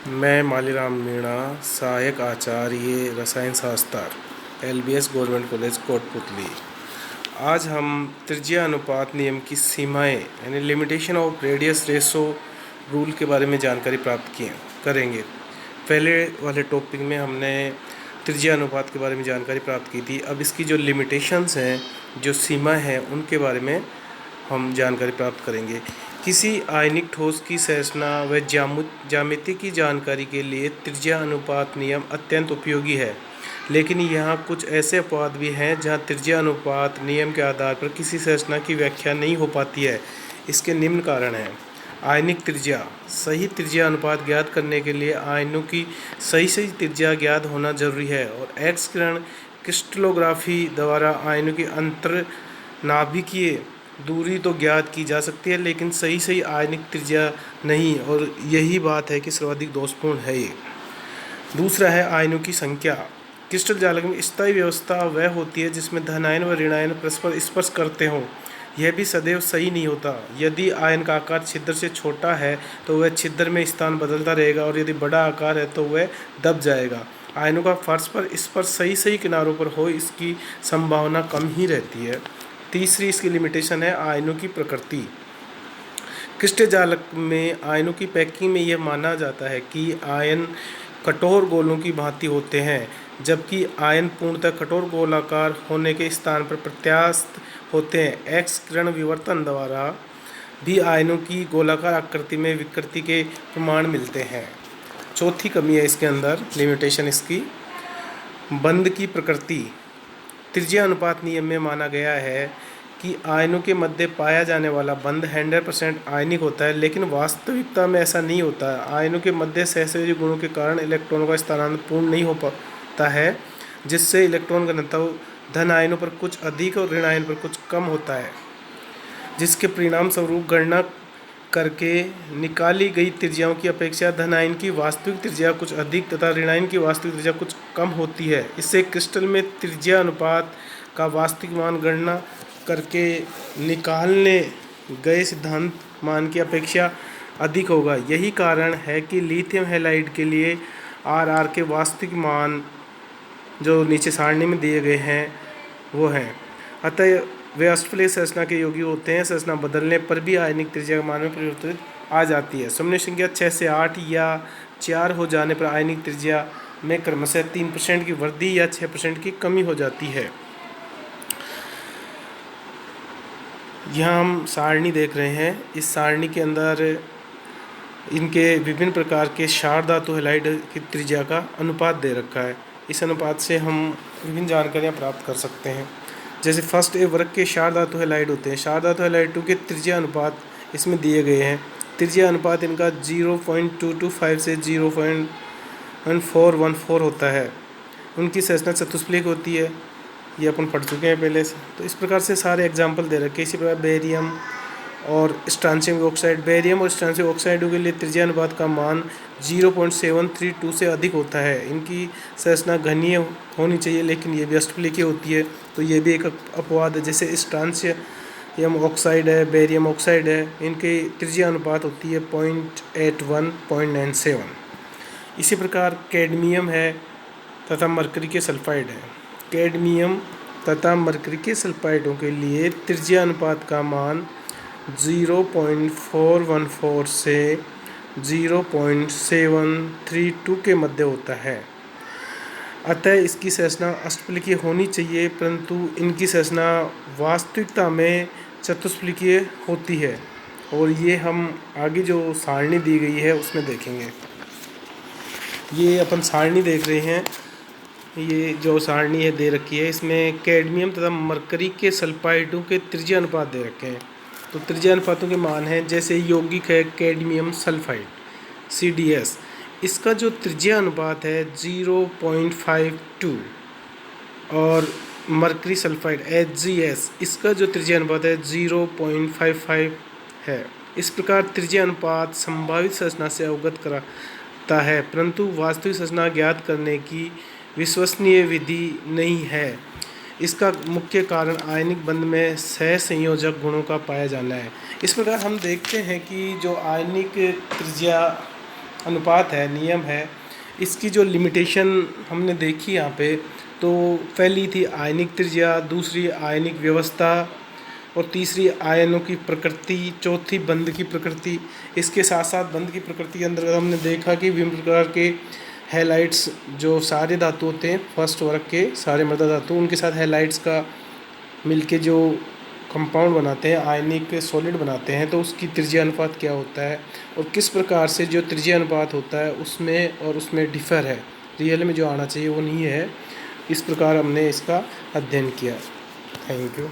मैं मालीराम मीणा, सहायक आचार्य रसायन शास्त्र, LBS गवर्नमेंट कॉलेज कोटपुतली। आज हम त्रिज्या अनुपात नियम की सीमाएं यानी limitation of radius ratio rule के बारे में जानकारी प्राप्त करेंगे। पहले वाले टॉपिक में हमने त्रिज्या अनुपात के बारे में जानकारी प्राप्त की थी। अब इसकी जो लिमिटेशंस हैं, जो सीमा है, उनके बारे में हम जानकारी प्राप्त करेंगे। किसी आयनिक ठोस की संरचना व ज्यामिति की जानकारी के लिए त्रिज्या अनुपात नियम अत्यंत उपयोगी है, लेकिन यहाँ कुछ ऐसे अपवाद भी हैं जहाँ त्रिज्या अनुपात नियम के आधार पर किसी संरचना की व्याख्या नहीं हो पाती है। इसके निम्न कारण हैं। आयनिक त्रिज्या। सही त्रिज्या अनुपात ज्ञात करने के लिए आयनों की सही त्रिज्या ज्ञात होना जरूरी है, और एक्स किरण क्रिस्टलोग्राफी द्वारा आयनों की अंतर नाभिकीय दूरी तो ज्ञात की जा सकती है, लेकिन सही आयनिक त्रिज्या नहीं, और यही बात है कि सर्वाधिक दोषपूर्ण है ये। दूसरा है आयनों की संख्या। क्रिस्टल जालक में स्थायी व्यवस्था वह होती है जिसमें धनायन व ऋणायन परस्पर स्पर्श करते हों। यह भी सदैव सही नहीं होता। यदि आयन का आकार छिद्र से छोटा है तो वह छिद्र में स्थान बदलता रहेगा, और यदि बड़ा आकार है तो वह दब जाएगा। आयनों का फर्श पर स्पर्श सही किनारों पर हो, इसकी संभावना कम ही रहती है। तीसरी इसकी लिमिटेशन है आयनों की प्रकृति। क्रिस्टल जालक में आयनों की पैकिंग में यह माना जाता है कि आयन कठोर गोलों की भांति होते हैं, जबकि आयन पूर्णतः कठोर गोलाकार होने के स्थान पर प्रत्यास्थ होते हैं। एक्स किरण विवर्तन द्वारा भी आयनों की गोलाकार आकृति में विकृति के प्रमाण मिलते हैं। चौथी कमी है इसके अंदर, लिमिटेशन इसकी बंध की प्रकृति। त्रिज्या अनुपात नियम में माना गया है कि आयनों के मध्य पाया जाने वाला बंध 100% आयनिक होता है, लेकिन वास्तविकता में ऐसा नहीं होता है। आयनों के मध्य सहसंयोजी गुणों के कारण इलेक्ट्रॉनों का स्थानांतरण पूर्ण नहीं हो पाता है, जिससे इलेक्ट्रॉन घनत्व धन आयनों पर कुछ अधिक और ऋण आयन पर कुछ कम होता है, जिसके परिणाम स्वरूप गणना करके निकाली गई त्रिज्याओं की अपेक्षा धन आयन की वास्तविक त्रिज्या कुछ अधिक तथा ऋण आयन की वास्तविक त्रिज्या कुछ कम होती है। इससे क्रिस्टल में त्रिज्या अनुपात का वास्तविक मान गणना करके निकालने गए सिद्धांत मान की अपेक्षा अधिक होगा। यही कारण है कि लिथियम हैलाइड के लिए आर के वास्तविक मान जो नीचे सारणी में दिए गए हैं वो हैं। अतः वे अष्टफलकीय संरचना के योगी होते हैं। संरचना बदलने पर भी आयनिक त्रिज्या मान में परिवर्तन आ जाती है। समन्वय संख्या 6 से 8 या 4 हो जाने पर आयनिक त्रिज्या में क्रमशः 3% की वृद्धि या 6% की कमी हो जाती है। यहाँ हम सारणी देख रहे हैं। इस सारणी के अंदर इनके विभिन्न प्रकार के क्षार धातु हैलाइड की त्रिज्या का अनुपात दे रखा है। इस अनुपात से हम विभिन्न जानकारियाँ प्राप्त कर सकते हैं। जैसे फर्स्ट ए वर्ग के क्षार धातु हैलाइड होते हैं। क्षार धातु हैलाइड के त्रिज्या अनुपात इसमें दिए गए हैं। त्रिज्या अनुपात इनका 0.225 से 0.1414 होता है। उनकी संरचना चतुष्फलक होती है, ये अपन पढ़ चुके हैं पहले से। तो इस प्रकार से सारे एग्जाम्पल दे रखे। इसी प्रकार बेरियम और स्ट्रांशियम ऑक्साइड, बेरियम और स्ट्रांशियम ऑक्साइडों के लिए त्रिज्या अनुपात का मान 0.732 से अधिक होता है। इनकी संरचना घनीय होनी चाहिए, लेकिन ये भी अष्टफलकीय होती है, तो ये भी एक अपवाद है। जैसे स्ट्रांशियम ऑक्साइड है, बेरियम ऑक्साइड है, इनकी त्रिज्या अनुपात होती है 0.81 0.97। इसी प्रकार कैडमियम है तथा मरकरी के सल्फाइड है। कैडमियम तथा मरकरी के सल्फाइडों के लिए त्रिज्या अनुपात का मान 0.414 से 0.732 के मध्य होता है। अतः इसकी संरचना अष्टफलकीय होनी चाहिए, परंतु इनकी संरचना वास्तविकता में चतुष्फलकीय होती है, और ये हम आगे जो सारणी दी गई है उसमें देखेंगे। ये अपन सारणी देख रहे हैं। ये जो सारणी है दे रखी है, इसमें कैडमियम तथा मरकरी के सल्फाइडों के त्रिज्या अनुपात दे रखे हैं। तो त्रिज्या अनुपातों के मान हैं, जैसे यौगिक है कैडमियम सल्फाइड CDS, इसका जो त्रिज्या अनुपात है 0.52, और मरकरी सल्फाइड HGS, इसका जो त्रिज्या अनुपात है 0.55 है। इस प्रकार त्रिज्या अनुपात संभावित संरचना से अवगत कराता है, परंतु वास्तविक संरचना ज्ञात करने की विश्वसनीय विधि नहीं है। इसका मुख्य कारण आयनिक बंध में सहसंयोजक गुणों का पाया जाना है। इस प्रकार हम देखते हैं कि जो आयनिक त्रिज्या अनुपात है, नियम है, इसकी जो लिमिटेशन हमने देखी यहाँ पे, तो पहली थी आयनिक त्रिज्या, दूसरी आयनिक व्यवस्था, और तीसरी आयनों की प्रकृति, चौथी बंध की प्रकृति। इसके साथ साथ बंध की प्रकृति के अंतर्गत हमने देखा कि विभिन्न प्रकार के हैलाइड्स, जो सारे धातु होते हैं फर्स्ट वर्ग के सारे मृदा धातु, उनके साथ हैलाइड्स का मिलके जो कंपाउंड बनाते हैं, आयनिक सॉलिड बनाते हैं, तो उसकी त्रिज्या अनुपात क्या होता है और किस प्रकार से जो त्रिज्या अनुपात होता है उसमें डिफ़र है, रियल में जो आना चाहिए वो नहीं है। इस प्रकार हमने इसका अध्ययन किया। Thank you.